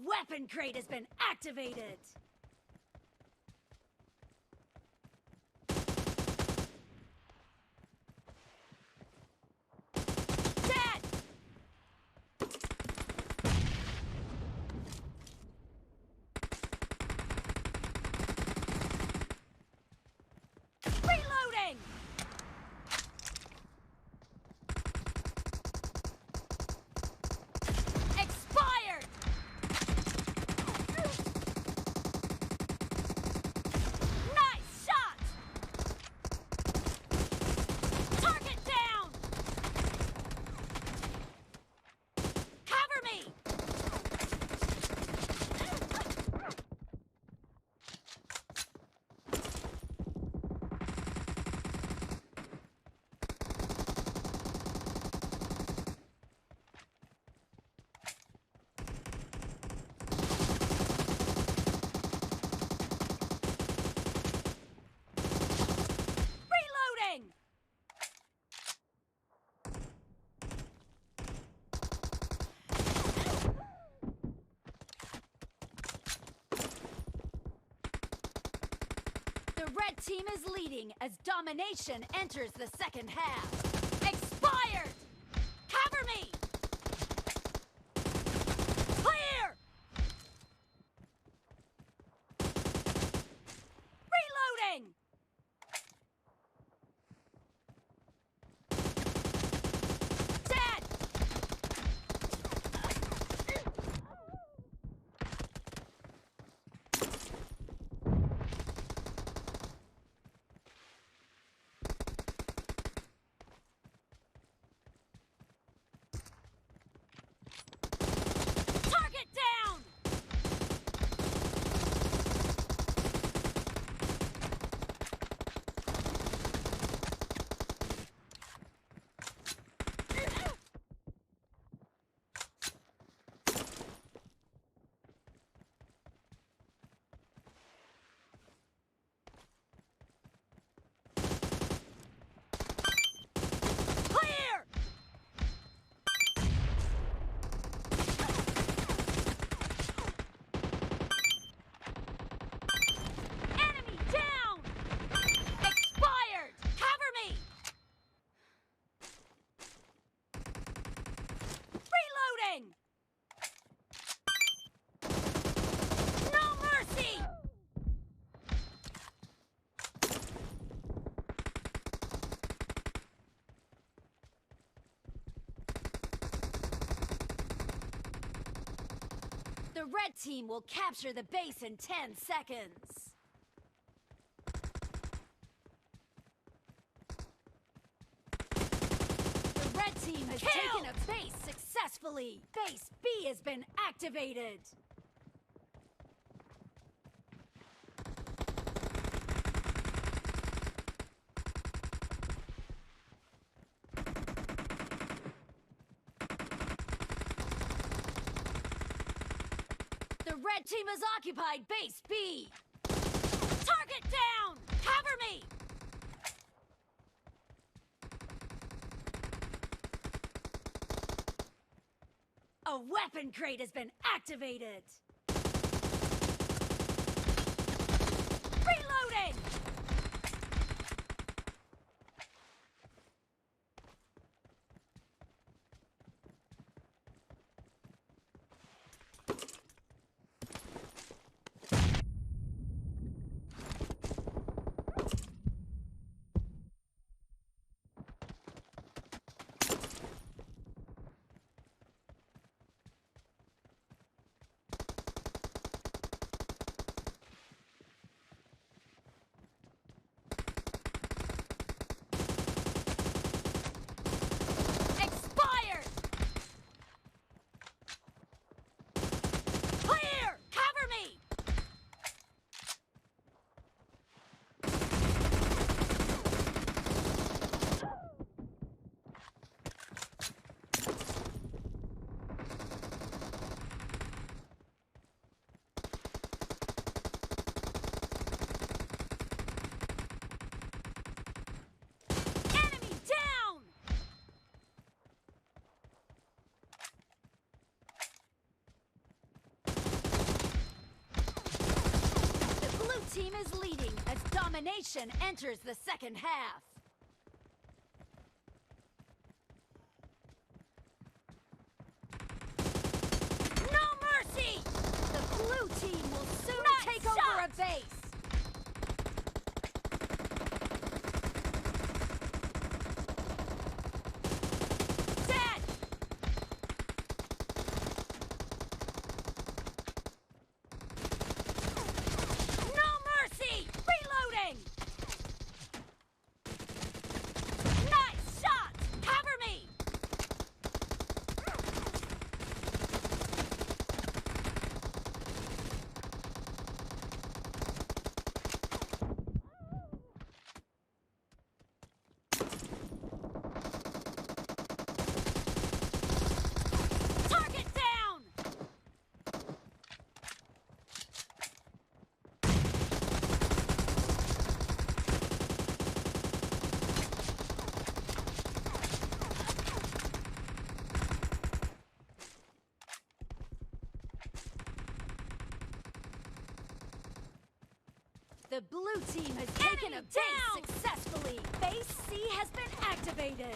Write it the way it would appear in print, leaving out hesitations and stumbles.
weapon crate has been activated! Dead! Reloading! Expired! Nice shot! Target down! Cover me! Reloading! The red team is leading as domination enters the second half. Expired! Cover me! Clear! Reloading! Dead! Target down! Clear! Enemy down! Expired! Cover me! Reloading! No mercy! The red team will capture the base in 10 seconds. The red team has taken a base successfully. Base B has been activated. The red team has occupied base B. Target down! Cover me! A weapon crate has been activated. Reloading! domination enters the second half. No mercy! The blue team will soon take over a base. The blue team has taken a base successfully. Base C has been activated.